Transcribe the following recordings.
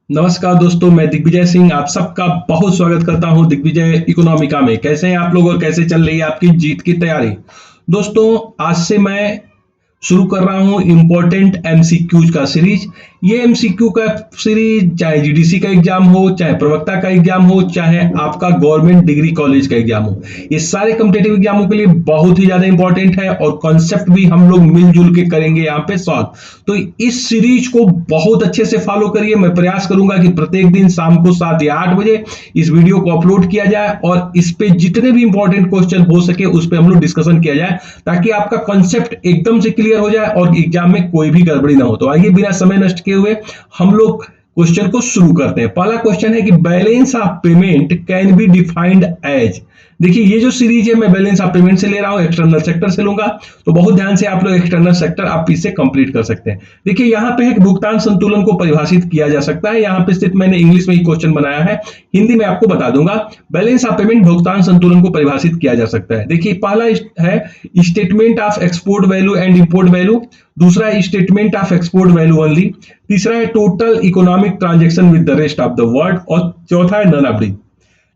नमस्कार दोस्तों, मैं दिग्विजय सिंह आप सबका बहुत स्वागत करता हूं दिग्विजय इकोनॉमिका में। कैसे हैं आप लोग और कैसे चल रही है आपकी जीत की तैयारी। दोस्तों, आज से मैं शुरू कर रहा हूं इंपॉर्टेंट एमसीक्यूज का सीरीज। ये एमसीक्यू का सीरीज चाहे जीडीसी का एग्जाम हो, चाहे प्रवक्ता का एग्जाम हो, चाहे आपका गवर्नमेंट डिग्री कॉलेज का एग्जाम हो, ये सारे कॉम्पिटेटिव एग्जामों के लिए बहुत ही ज्यादा इंपॉर्टेंट है और कॉन्सेप्ट भी हम लोग मिलजुल के करेंगे यहाँ पे सॉल्व। तो इस सीरीज को बहुत अच्छे से फॉलो करिए। मैं प्रयास करूंगा कि प्रत्येक दिन शाम को 7 या 8 बजे इस वीडियो को अपलोड किया जाए और इस पे जितने भी इंपॉर्टेंट क्वेश्चन हो सके उस पे हम लोग डिस्कशन किया जाए, ताकि आपका कॉन्सेप्ट एकदम से क्लियर हो जाए और एग्जाम में कोई भी गड़बड़ी ना हो। तो आइए बिना समय नष्ट किए हुए हम लोग क्वेश्चन को शुरू करते हैं। पहला क्वेश्चन है कि balance of payment can be defined as. देखिए, ये जो सीरीज है मैं बैलेंस ऑफ पेमेंट से ले रहा हूं, एक्सटर्नल सेक्टर से लूंगा, तो बहुत ध्यान से आप लोग एक्सटर्नल सेक्टर आप इससे कंप्लीट कर सकते हैं। देखिए, यहां पे एक भुगतान संतुलन को परिभाषित किया जा सकता है। यहां पे सिर्फ मैंने इंग्लिश में ही क्वेश्चन बनाया है, हिंदी में आपको बता दूंगा। बैलेंस ऑफ पेमेंट भुगतान संतुलन को परिभाषित किया जा सकता है। देखिए, पहला है statement of export value and import value, दूसरा है statement of export value only, तीसरा है total economic transaction with the rest of the world और चौथा है नन ऑफ दी।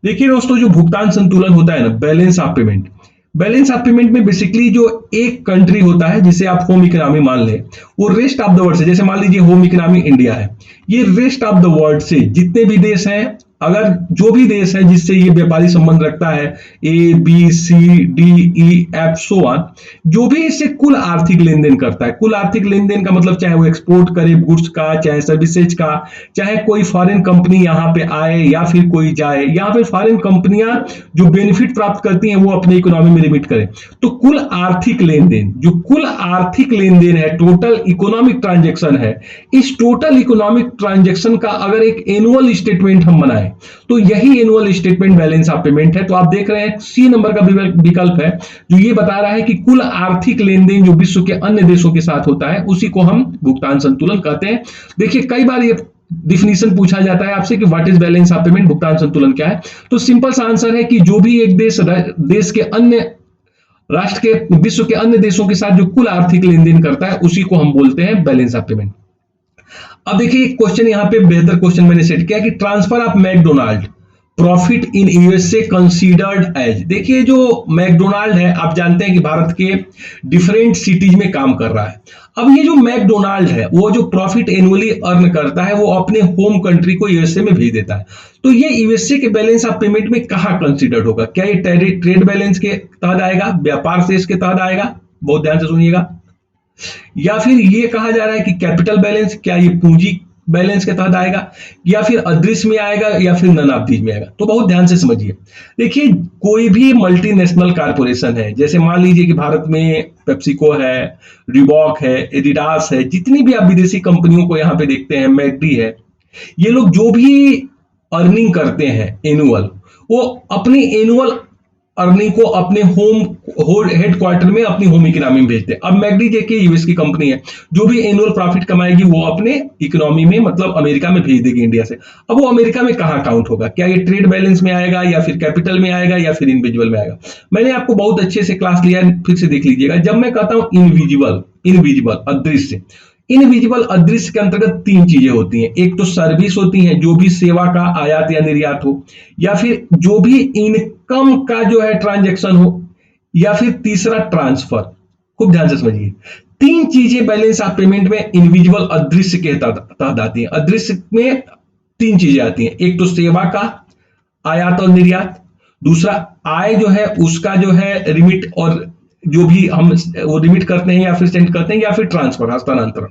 देखिए दोस्तों, जो भुगतान संतुलन होता है ना, balance of payment, balance of payment में बेसिकली जो एक कंट्री होता है जिसे आप होम इकोनॉमी मान ले, वो रेस्ट ऑफ द वर्ल्ड से, जैसे मान लीजिए होम इकोनॉमी इंडिया है, ये रेस्ट ऑफ द वर्ल्ड से जितने भी देश हैं, अगर जो भी देश है जिससे ये व्यापारी संबंध रखता है, A B C D E F so on, जो भी इससे कुल आर्थिक लेन देन करता है, कुल आर्थिक लेन देन का मतलब चाहे वो एक्सपोर्ट करे गुड्स का, चाहे सर्विसेज का, चाहे कोई फॉरेन कंपनी यहाँ पे आए या फिर कोई जाए, यहाँ पे फॉरेन कंपनियां जो बेनिफिट प्राप्त करती हैं वो अपने इकोनॉमी में रिमिट करें, तो कुल आर्थिक लेन देन, जो कुल आर्थिक लेन देन है, टोटल इकोनॉमिक ट्रांजेक्शन है, इस टोटल इकोनॉमिक ट्रांजेक्शन का अगर एक एनुअल स्टेटमेंट हम बनाए तो यही annual statement balance of payment है। तो आप देख रहे हैं सी नंबर का विकल्प है जो ये बता रहा है कि कुल आर्थिक लेन देन जो विश्व के अन्य देशों के साथ होता है उसी को हम भुगतान संतुलन कहते हैं। देखिए, कई बार ये डिफिनीशन पूछा जाता है आपसे कि what is balance of payment, भुगतान संतुलन क्या है। तो सिंपल सा आंसर है कि जो भी एक देश के अन्य राष्ट्र के विश्व के अन्य देशों के साथ जो कुल आर्थिक लेन देन करता है उसी को हम बोलते हैं बैलेंस ऑफ पेमेंट। अब देखिए, क्वेश्चन यहां पे बेहतर क्वेश्चन मैंने सेट किया कि transfer of McDonald profit in USA considered as. देखिए, जो मैकडोनाल्ड है आप जानते हैं कि भारत के डिफरेंट सिटीज में काम कर रहा है। अब ये जो मैकडोनाल्ड है वो जो प्रॉफिट एनुअली अर्न करता है वो अपने होम कंट्री को यूएसए में भेज देता है। तो ये यूएसए के बैलेंस ऑफ पेमेंट में कहां कंसीडर्ड होगा? क्या ये ट्रेड बैलेंस के तहत आएगा, व्यापार शेष के तहत आएगा? बहुत ध्यान से सुनिएगा। या फिर ये कहा जा रहा है कि कैपिटल बैलेंस, क्या ये पूंजी बैलेंस के तहत आएगा, या फिर अदृश्य में आएगा, या फिर नन ऑफ दीज में आएगा? तो बहुत ध्यान से समझिए। देखिए, कोई भी मल्टीनेशनल कारपोरेशन है, जैसे मान लीजिए कि भारत में पेप्सिको है, रिबॉक है, एडिडास है, जितनी भी आप विदेशी कंपनियों को यहाँ पे देखते हैं, मैकडी है, ये लोग जो भी अर्निंग करते हैं एनुअल, वो अपनी एनुअल अर्निंग को अपने होम हेडक्वार्टर में अपनी होम इकोनॉमी में भेजते हैं। अब मैकडी देखिए यूएस की कंपनी है, जो भी एनुअल प्रॉफिट कमाएगी वो अपने इकोनॉमी में मतलब अमेरिका में भेज देगी इंडिया से। अब वो अमेरिका में कहां काउंट होगा? क्या ये ट्रेड बैलेंस में आएगा, या फिर कैपिटल में आएगा, या फिर इनविजिबल में आएगा? मैंने आपको बहुत अच्छे से क्लास लिया है, फिर से देख लीजिएगा। जब मैं कहता हूं इनविजिबल, इनविजिबल अदृश्य, इनविजिबल अदृश्य के अंतर्गत तीन चीजें होती हैं। एक तो सर्विस होती है, जो भी सेवा का आयात या निर्यात हो, या फिर जो भी इनकम का जो है ट्रांजैक्शन हो, या फिर तीसरा ट्रांसफर। खूब ध्यान से समझिए, तीन चीजें बैलेंस ऑफ पेमेंट में इनविजिबल अदृश्य के तहत आती है। अदृश्य में तीन चीजें आती हैं, एक तो सेवा का आयात और निर्यात, दूसरा आय जो है उसका जो है रिमिट, और जो भी हम वो रिमिट करते हैं या फिर सेंड करते हैं, या फिर ट्रांसफर हस्तांतरण।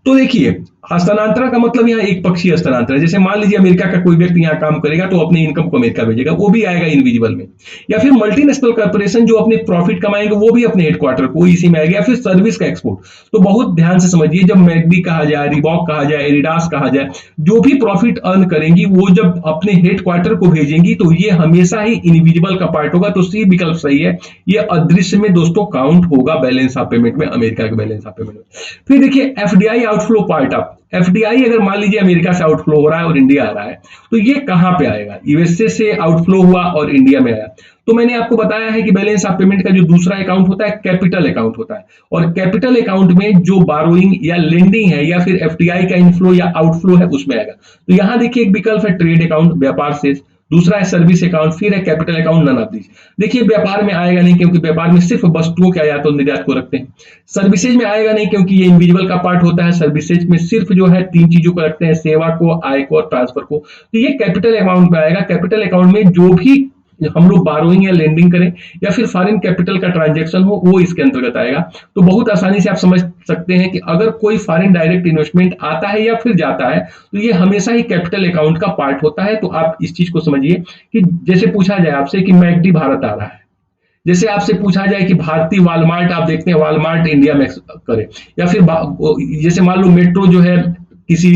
तो देखिए, हस्तांतरण का मतलब यहाँ एक पक्षीय हस्तांतरण है। जैसे मान लीजिए अमेरिका का कोई व्यक्ति यहाँ काम करेगा तो अपने इनकम को अमेरिका भेजेगा, वो भी आएगा इनविजिबल में। या फिर मल्टीनेशनल कॉर्पोरेशन जो अपने प्रॉफिट कमाएंगे वो भी अपने हेडक्वार्टर को इसी में आएगा, या फिर सर्विस का एक्सपोर्ट। तो बहुत ध्यान से समझिए, जब मैकडी कहा जाए, रिबॉक कहा जाए, एडिडास कहा जाए, जो भी प्रॉफिट अर्न करेंगी वो जब अपने हेडक्वार्टर को भेजेंगी तो ये हमेशा ही इनविजिबल का पार्ट होगा। तो सी विकल्प सही है, ये अदृश्य में दोस्तों काउंट होगा बैलेंस ऑफ पेमेंट में, अमेरिका के बैलेंस ऑफ पेमेंट में। फिर देखिए, FDI outflow part of FDI अगर मान लीजिए अमेरिका से आउटफ्लो हो रहा है और इंडिया आ रहा है, तो ये कहां पे आएगा? यूएसए से आउटफ्लो हुआ और इंडिया में आया, तो मैंने आपको बताया है कि बैलेंस ऑफ पेमेंट का जो दूसरा अकाउंट होता है कैपिटल अकाउंट होता है, और कैपिटल अकाउंट में जो बारोइंग या लेंडिंग है या फिर एफडीआई का इनफ्लो या आउटफ्लो है उसमें आएगा। तो यहां देखिए एक विकल्प है ट्रेड अकाउंट, व्यापार शेष, दूसरा है सर्विस अकाउंट, फिर है capital account, none of this. देखिए व्यापार में आएगा नहीं क्योंकि व्यापार में सिर्फ वस्तुओं के आयात और निर्यात को रखते हैं। सर्विसेज में आएगा नहीं क्योंकि ये इंडिविजुअल का पार्ट होता है, सर्विसेज में सिर्फ जो है तीन चीजों को रखते हैं, सेवा को, आय को और ट्रांसफर को। तो ये कैपिटल अकाउंट में आएगा। कैपिटल अकाउंट में जो भी हम लोग बारोइंग या लेंडिंग करें या फिर फॉरेन कैपिटल का ट्रांजैक्शन हो वो इसके अंतर्गत आएगा। तो बहुत आसानी से आप समझ सकते हैं कि अगर कोई फॉरेन डायरेक्ट इन्वेस्टमेंट आता है या फिर जाता है तो ये हमेशा ही कैपिटल अकाउंट का पार्ट होता है। तो आप इस चीज को समझिए कि जैसे पूछा जाए आपसे कि मैकडी भारत आ रहा है, जैसे आपसे पूछा जाए कि भारतीय वालमार्ट, आप देखते हैं वालमार्ट इंडिया में करे, या फिर जैसे मान लो मेट्रो जो है किसी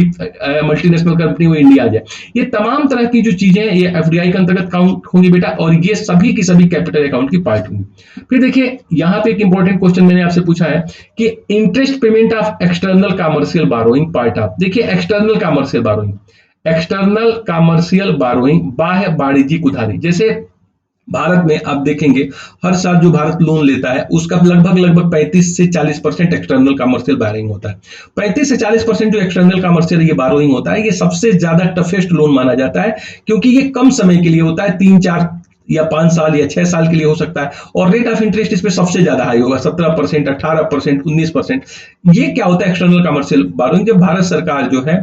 मल्टीनेशनल कंपनी वो इंडिया आ जाए, ये तमाम तरह की जो चीजें ये एफडीआई के अंतर्गत काउंट होंगी बेटा, और ये सभी की सभी कैपिटल अकाउंट की पार्ट होंगी। फिर देखिए यहाँ पे एक इंपॉर्टेंट क्वेश्चन मैंने आपसे पूछा है कि interest payment of external commercial borrowing part of. देखिए external commercial borrowing, external commercial borrowing बाह्य वाणिज्यिक उधारी। जैसे भारत में आप देखेंगे हर साल जो भारत लोन लेता है उसका लगभग 35 से 40% एक्सटर्नल कमर्शियल बारोइंग होता है। 35 से 40% जो एक्सटर्नल कमर्शियल ये बारोइंग होता है, ये सबसे ज्यादा टफेस्ट लोन माना जाता है क्योंकि ये कम समय के लिए होता है, 3-4 या 5 साल या 6 साल के लिए हो सकता है, और रेट ऑफ इंटरेस्ट इस पे सबसे ज्यादा हाई होगा, 17%, 18%, 19%। ये क्या होता है एक्सटर्नल कमर्शियल बारोइंग? जब भारत सरकार जो है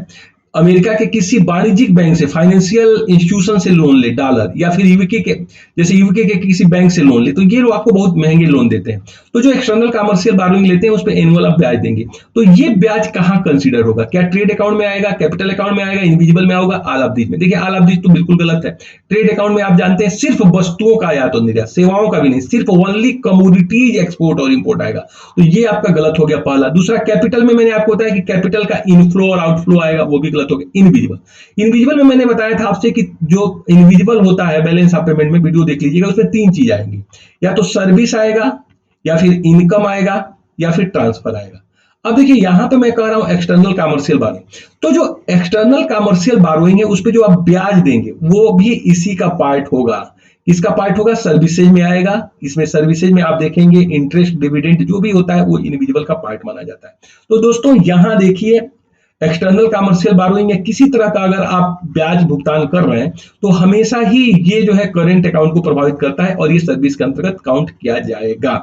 अमेरिका के किसी वाणिज्यिक बैंक से, फाइनेंशियल इंस्टीट्यूशन से लोन ले, डॉलर, या फिर यूके के, जैसे यूके के किसी बैंक से लोन ले, तो ये लोग आपको बहुत महंगे लोन देते हैं। तो जो एक्सटर्नल कमर्शियल बारोइंग लेते हैं उस पर एनुअल आप ब्याज देंगे। तो ये ब्याज कहां कंसीडर होगा? क्या ट्रेड अकाउंट में आएगा, कैपिटल अकाउंट में आएगा, इंडिविजुअल में आएगा, ऑल ऑफ दिस में? देखिए ऑल ऑफ दिस तो बिल्कुल गलत है। ट्रेड अकाउंट में आप जानते हैं सिर्फ वस्तुओं का आयात और निर्यात, सेवाओं का भी नहीं, सिर्फ ओनली कमोडिटीज एक्सपोर्ट और इंपोर्ट आएगा। तो ये आपका गलत हो गया पहला। दूसरा, कैपिटल में मैंने आपको बताया कि कैपिटल का इनफ्लो और आउटफ्लो आएगा, वो भी गलत हो गया। इंडिविजुअल, इंडिविजुअल में मैंने बताया था आपसे कि जो इंडिविजुअल होता है बैलेंस ऑफ पेमेंट में, वीडियो देख लीजिएगा, उसमें तीन चीज आएंगी, या तो सर्विस आएगा, या फिर इनकम आएगा, या फिर ट्रांसफर आएगा। अब देखिए यहां पे मैं कह रहा हूं एक्सटर्नल कमर्शियल बारोइंग, तो जो एक्सटर्नल कमर्शियल बारोइंग है उस पे जो आप ब्याज देंगे वो भी इसी का पार्ट होगा। किसका पार्ट होगा? सर्विसेज में आएगा। इसमें सर्विसेज में आप देखेंगे इंटरेस्ट, डिविडेंड जो भी होता है वो इंडिविजुअल का पार्ट माना जाता है। तो दोस्तों यहां देखिए एक्सटर्नल कमर्शियल बारोइंग या किसी तरह का अगर आप ब्याज भुगतान कर रहे हैं तो हमेशा ही ये जो है करेंट अकाउंट को प्रभावित करता है और ये सर्विस के अंतर्गत काउंट किया जाएगा।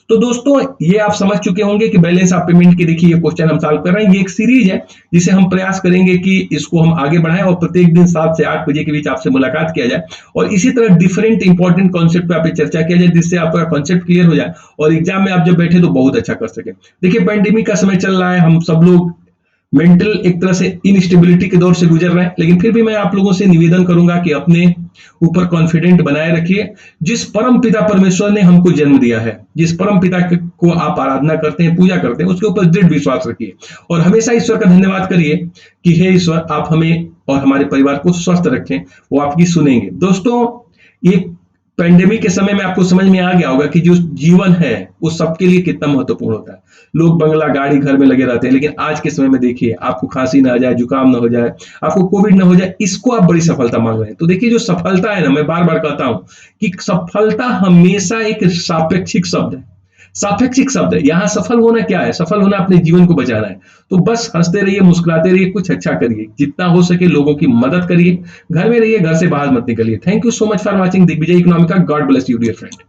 तो दोस्तों ये आप समझ चुके होंगे कि बैलेंस ऑफ पेमेंट के देखिए ये क्वेश्चन हम सॉल्व कर रहे हैं। ये एक सीरीज है जिसे हम प्रयास करेंगे कि इसको हम आगे बढ़ाएं और प्रत्येक दिन 7 से 8 बजे के बीच आपसे मुलाकात किया जाए और इसी तरह डिफरेंट इंपॉर्टेंट कॉन्सेप्ट पे आप चर्चा किया जाए जिससे आपका कॉन्सेप्ट क्लियर हो जाए और एग्जाम में आप जब बैठे तो बहुत अच्छा कर सके। देखिए पैंडेमिक का समय चल रहा है, हम सब लोग मेंटल एक तरह से इनस्टेबिलिटी के दौर से गुजर रहे हैं, लेकिन फिर भी मैं आप लोगों से निवेदन करूंगा कि अपने ऊपर कॉन्फिडेंट बनाए रखिए। जिस परम पिता परमेश्वर ने हमको जन्म दिया है, जिस परम पिता को आप आराधना करते हैं, पूजा करते हैं, उसके ऊपर दृढ़ विश्वास रखिए और हमेशा ईश्वर का धन्यवाद करिए कि हे ईश्वर आप हमें और हमारे परिवार को स्वस्थ रखें, वो आपकी सुनेंगे। दोस्तों ये पेंडेमिक के समय में आपको समझ में आ गया होगा कि जो जीवन है वो सबके लिए कितना महत्वपूर्ण होता है। लोग बंगला गाड़ी घर में लगे रहते हैं, लेकिन आज के समय में देखिए आपको खांसी ना आ जाए, जुकाम ना हो जाए, आपको कोविड ना हो जाए, इसको आप बड़ी सफलता मान रहे हैं। तो देखिए जो सफलता है ना, मैं बार बार कहता हूं कि सफलता हमेशा एक सापेक्षिक शब्द है, सापेक्षिक शब्द है। यहां सफल होना क्या है? सफल होना अपने जीवन को बचाना है। तो बस हंसते रहिए, मुस्कुराते रहिए, कुछ अच्छा करिए, जितना हो सके लोगों की मदद करिए, घर में रहिए, घर से बाहर मत निकलिए। Thank you so much for watching Digvijay Economica. God bless you dear friend.